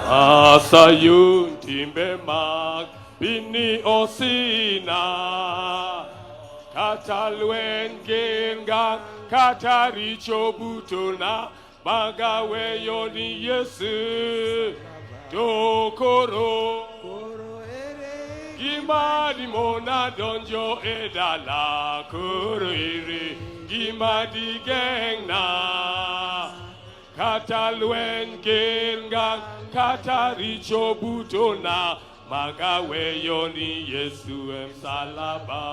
Asayun timbe mag bini osina katalwen genga kataricho butona magawe yoni yesu dokoro gimadi mona donjo edala koro ere gimadi gengna katalwen genga kataricho butona magawe yoni yesu emsalaba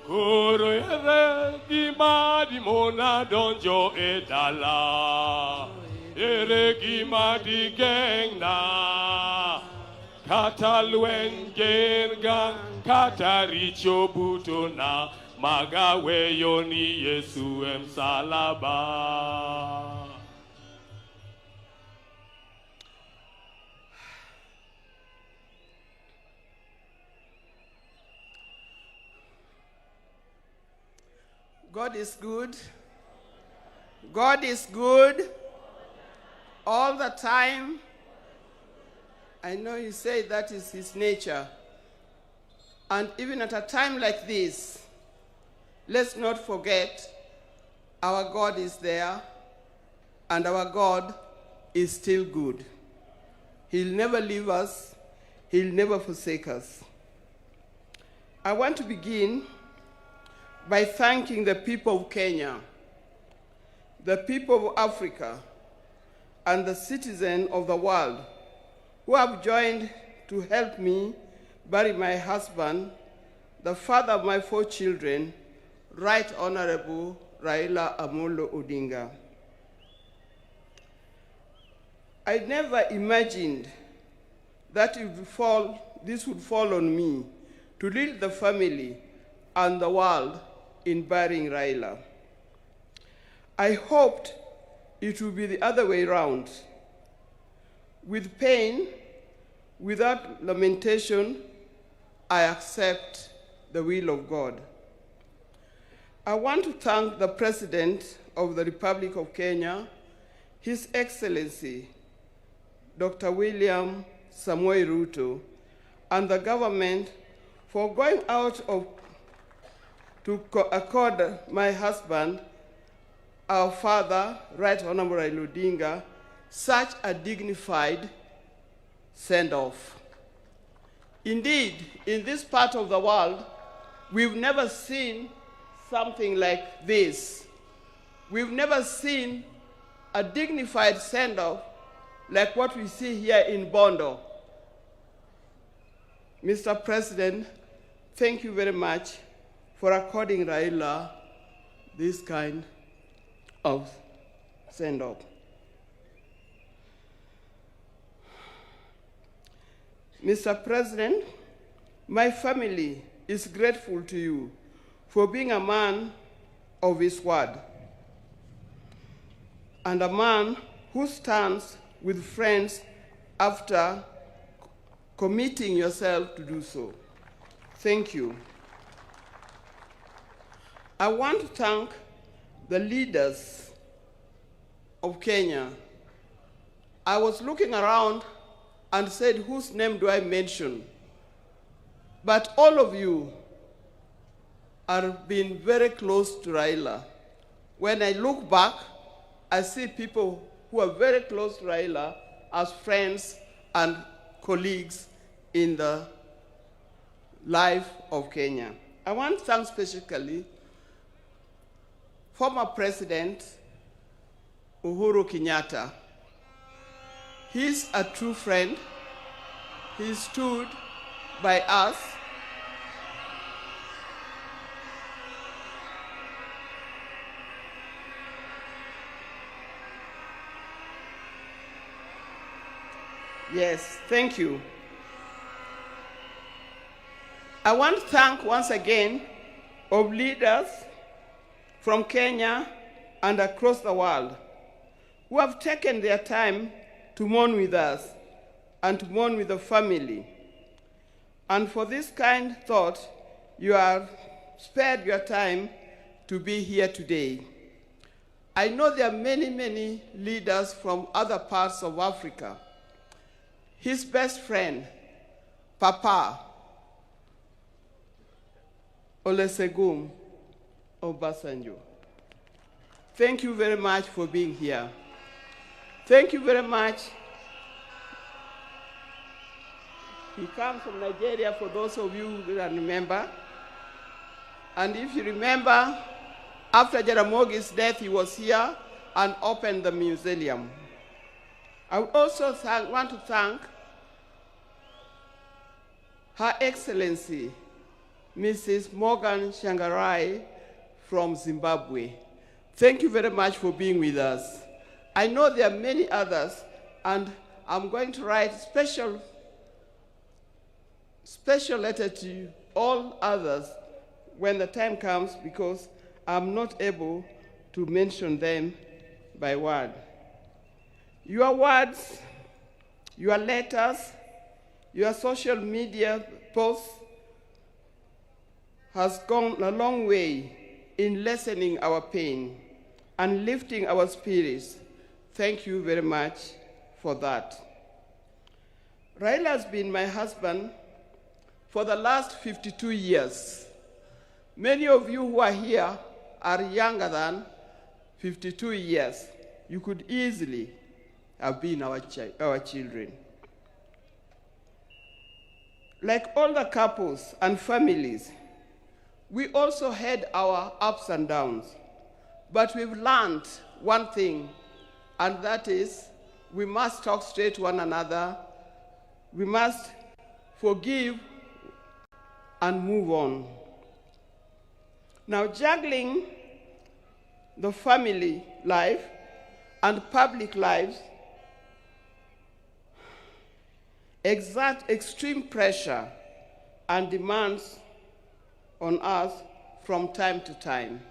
koro ere gimadi mona donjo edala ere gimadi gengna katalwen genga kataricho butona magawe yoni yesu emsalaba. God is good. God is good all the time. I know you say that is his nature. And even at a time like this, let's not forget our God is there and our God is still good. He'll never leave us. He'll never forsake us. I want to begin by thanking the people of Kenya, the people of Africa, and the citizens of the world who have joined to help me bury my husband, the father of my 4 children, Right Honorable Raila Amolo Odinga. I never imagined that this would fall on me to lead the family and the world in burying Raila. I hoped it would be the other way around. With pain, without lamentation, I accept the will of God. I want to thank the President of the Republic of Kenya, His Excellency, Dr. William Samoei Ruto, and the government for going out to accord my husband, our father, Right Honorable Raila Odinga, such a dignified send-off. Indeed, in this part of the world, we've never seen something like this. We've never seen a dignified send-off like what we see here in Bondo. Mr. President, thank you very much for according Raila this kind of send-off. Mr. President, my family is grateful to you for being a man of his word and a man who stands with friends after committing yourself to do so. Thank you. I want to thank the leaders of Kenya. I was looking around and said, whose name do I mention? But all of you are being very close to Raila. When I look back, I see people who are very close to Raila as friends and colleagues in the life of Kenya. I want to thank specifically former President Uhuru Kenyatta. He's a true friend. He stood by us. Yes, thank you. I want to thank once again of leaders from Kenya and across the world who have taken their time to mourn with us and to mourn with the family. And for this kind thought, you have spared your time to be here today. I know there are many, many leaders from other parts of Africa. His best friend, Papa Olusegun Obasanjo. Thank you very much for being here. Thank you very much. He comes from Nigeria, for those of you who remember. And if you remember, after Jaramogi's death, he was here and opened the museum. I would also want to thank Her Excellency, Mrs. Morgan Shangarai from Zimbabwe. Thank you very much for being with us. I know there are many others, and I'm going to write special letter to all others when the time comes, because I'm not able to mention them by word. Your words, your letters, your social media posts has gone a long way in lessening our pain and lifting our spirits. Thank you very much for that. Raila has been my husband for the last 52 years. Many of you who are here are younger than 52 years. You could easily have been our children. Like all the couples and families, we also had our ups and downs. But we've learned one thing, and that is we must talk straight to one another. We must forgive and move on. Now, juggling the family life and public lives exert extreme pressure and demands on us from time to time.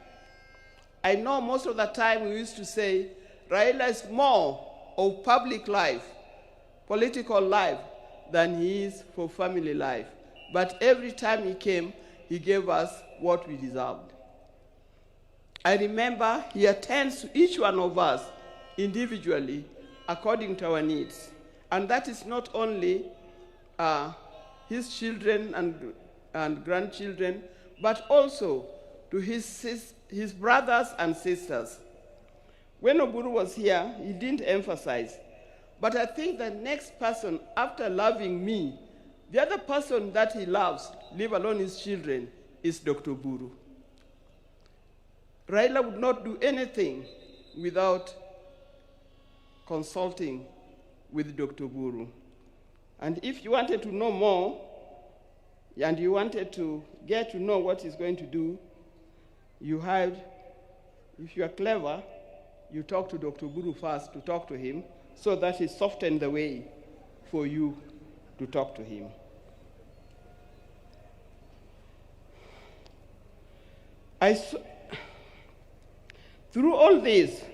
I know most of the time we used to say Raila is more of public life, political life, than he is for family life. But every time he came, he gave us what we deserved. I remember he attends to each one of us individually according to our needs. And that is not only his children and grandchildren, but also to his brothers and sisters. When Oburu was here, he didn't emphasize. But I think the next person, after loving me, the other person that he loves, leave alone his children, is Dr. Buru. Raila would not do anything without consulting with Dr. Buru. And if you wanted to know more, and you wanted to get to know what he's going to do, you had, if you are clever, you talk to Dr. Buru first to talk to him, so that he softened the way for you to talk to him. Through all this,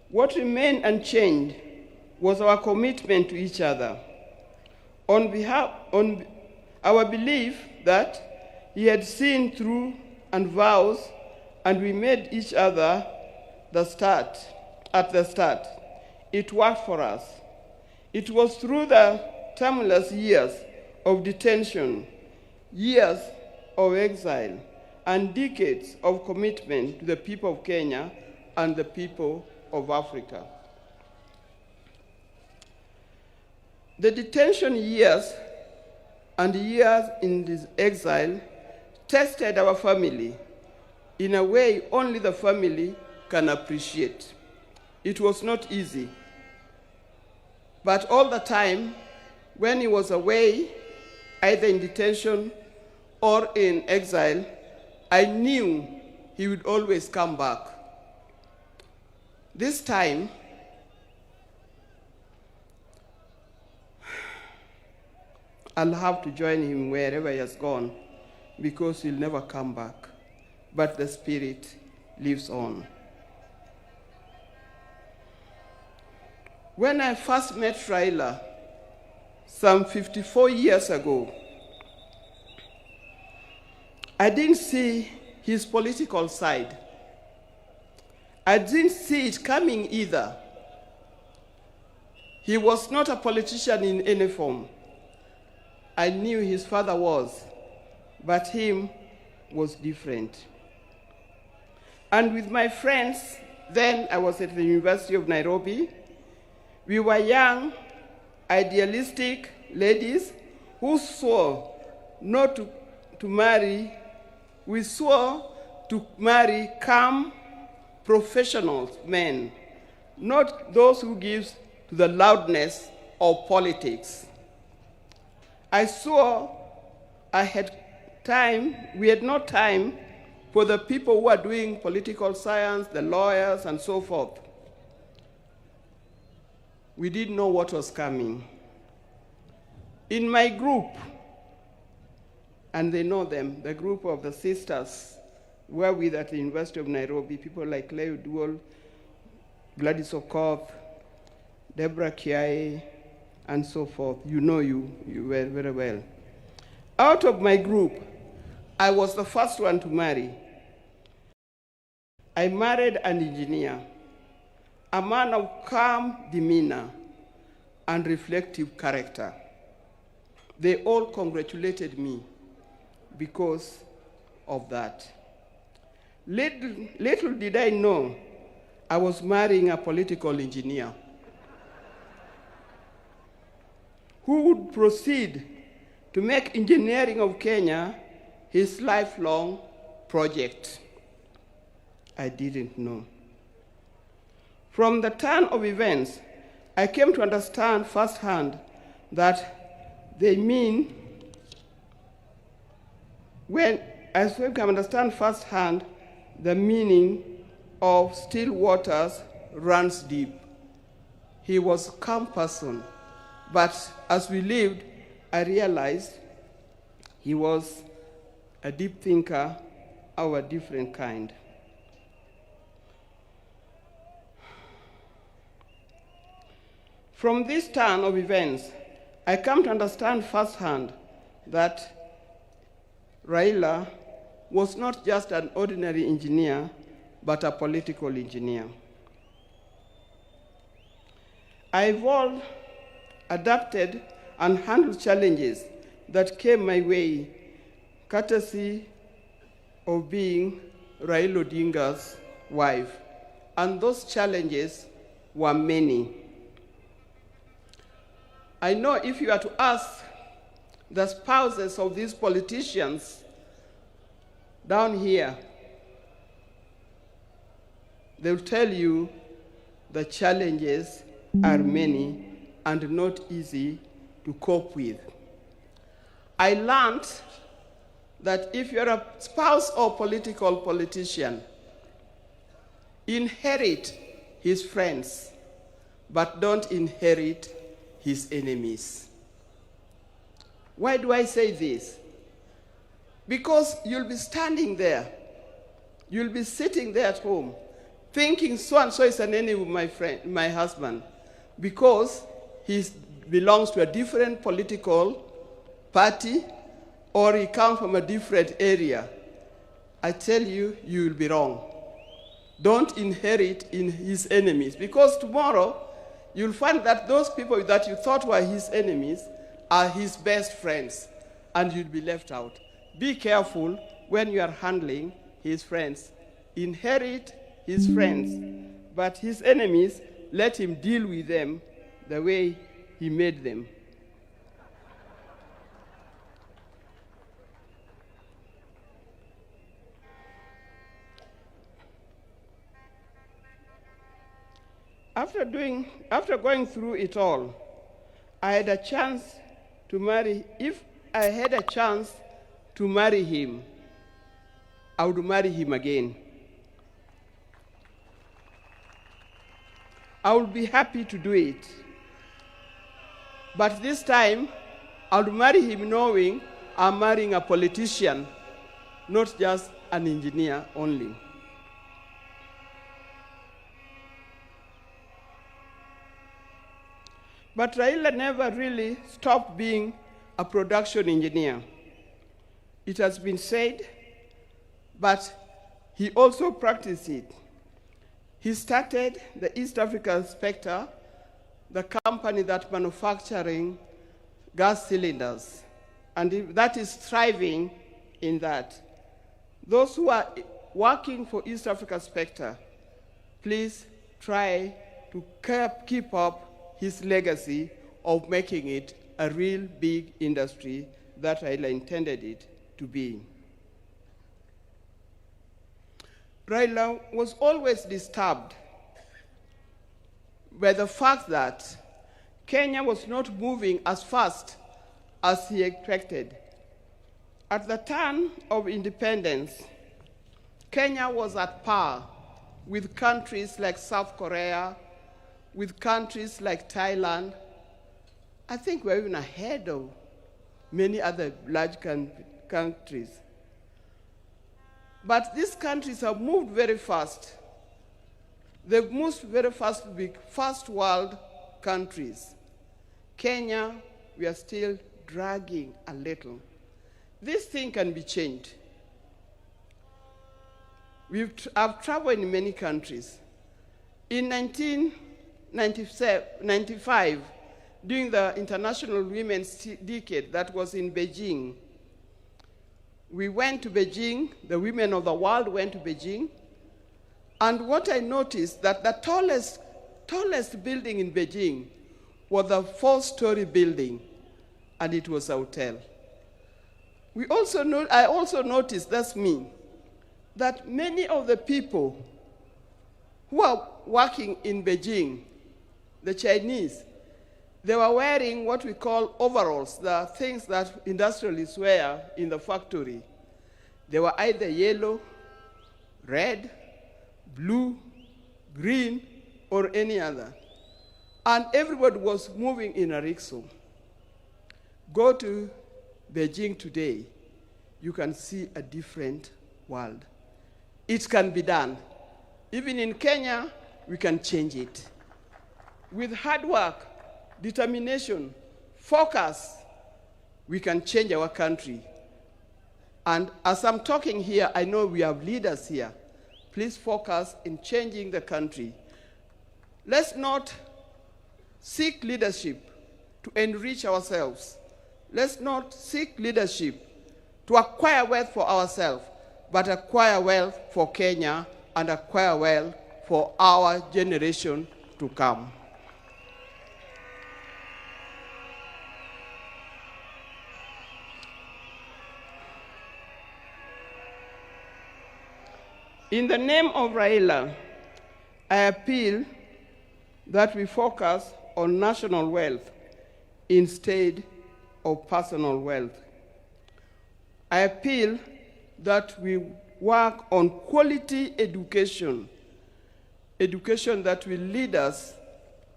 what remained unchanged was our commitment to each other. On our belief that he had seen through and vows, and we made each other at the start. It worked for us. It was through the tumultuous years of detention, years of exile, and decades of commitment to the people of Kenya and the people of Africa. The detention years and years in this exile tested our family in a way only the family can appreciate. It was not easy. But all the time, when he was away, either in detention or in exile, I knew he would always come back. This time, I'll have to join him wherever he has gone, because he'll never come back. But the spirit lives on. When I first met Raila, some 54 years ago, I didn't see his political side. I didn't see it coming either. He was not a politician in any form. I knew his father was, but him was different. And with my friends, then I was at the University of Nairobi, we were young, idealistic ladies who swore not to marry. We swore to marry calm, professional men, not those who give to the loudness of politics. I swore I had time, we had no time for the people who are doing political science, the lawyers, and so forth. We didn't know what was coming. In my group, and they know them, the group of the sisters were with at the University of Nairobi, people like Leo Duol, Gladys Okoth, Deborah Kiai, and so forth. You know you were very well. Out of my group, I was the first one to marry. I married an engineer, a man of calm demeanor and reflective character. They all congratulated me because of that. Little did I know I was marrying a political engineer who would proceed to make engineering of Kenya his lifelong project. I didn't know. From the turn of events, I came to understand firsthand that they mean, when I came to understand firsthand the meaning of still waters runs deep. He was a calm person, but as we lived, I realized he was a deep thinker of a different kind. From this turn of events, I come to understand firsthand that Raila was not just an ordinary engineer, but a political engineer. I evolved, adapted, and handled challenges that came my way, courtesy of being Raila Odinga's wife. And those challenges were many. I know if you are to ask the spouses of these politicians down here, they'll tell you the challenges are many and not easy to cope with. I learned that if you're a spouse or politician, inherit his friends, but don't inherit his enemies. Why do I say this? Because you'll be standing there, you'll be sitting there at home, thinking so-and-so is an enemy of my husband, because he belongs to a different political party, or he comes from a different area. I tell you, you will be wrong. Don't inherit in his enemies, because tomorrow you'll find that those people that you thought were his enemies are his best friends, and you'll be left out. Be careful when you are handling his friends. Inherit his friends, but his enemies, let him deal with them the way he made them. After going through it all, I had a chance to marry. If I had a chance to marry him, I would marry him again. I would be happy to do it. But this time, I'll marry him knowing I'm marrying a politician, not just an engineer only. But Raila never really stopped being a production engineer. It has been said, but he also practiced it. He started the East African Spectre, the company that manufacturing gas cylinders, and that is thriving in that. Those who are working for East Africa Spectre, please try to keep up his legacy of making it a real big industry that Raila intended it to be. Raila was always disturbed by the fact that Kenya was not moving as fast as he expected. At the turn of independence, Kenya was at par with countries like South Korea, with countries like Thailand. I think we're even ahead of many other large countries. But these countries have moved very fast. They've moved very fast to be first world countries. Kenya, we are still dragging a little. This thing can be changed. I've traveled in many countries. In 1995, during the International Women's Decade that was in Beijing, we went to Beijing, the women of the world went to Beijing, and what I noticed that the tallest building in Beijing was a 4-story building, and it was a hotel. I also noticed, that's me, that many of the people who are working in Beijing, the Chinese, they were wearing what we call overalls, the things that industrialists wear in the factory. They were either yellow, red, blue, green, or any other. And everybody was moving in a rickshaw. Go to Beijing today, you can see a different world. It can be done. Even in Kenya, we can change it. With hard work, determination, focus, we can change our country. And as I'm talking here, I know we have leaders here. Please focus in changing the country. Let's not seek leadership to enrich ourselves. Let's not seek leadership to acquire wealth for ourselves, but acquire wealth for Kenya and acquire wealth for our generation to come. In the name of Raila, I appeal that we focus on national wealth instead of personal wealth. I appeal that we work on quality education, education that will lead us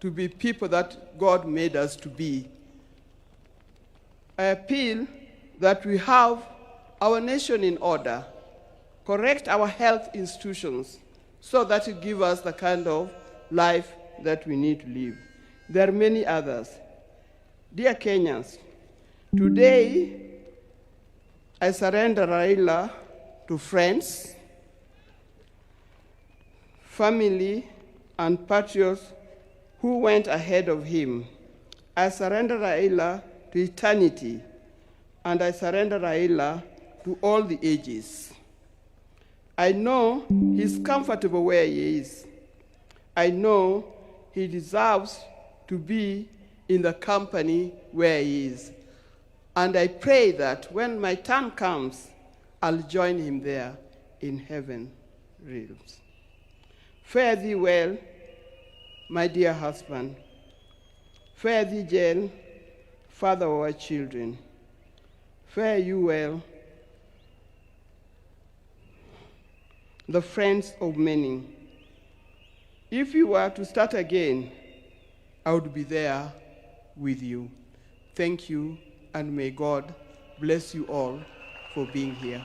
to be people that God made us to be. I appeal that we have our nation in order, correct our health institutions so that it gives us the kind of life that we need to live. There are many others. Dear Kenyans, today I surrender Raila to friends, family, and patriots who went ahead of him. I surrender Raila to eternity, and I surrender Raila to all the ages. I know he's comfortable where he is. I know he deserves to be in the company where he is. And I pray that when my time comes, I'll join him there in heaven realms. Fare thee well, my dear husband. Fare thee, Jane, father of our children. Fare you well, the friends of many. If you were to start again, I would be there with you. Thank you and may God bless you all for being here.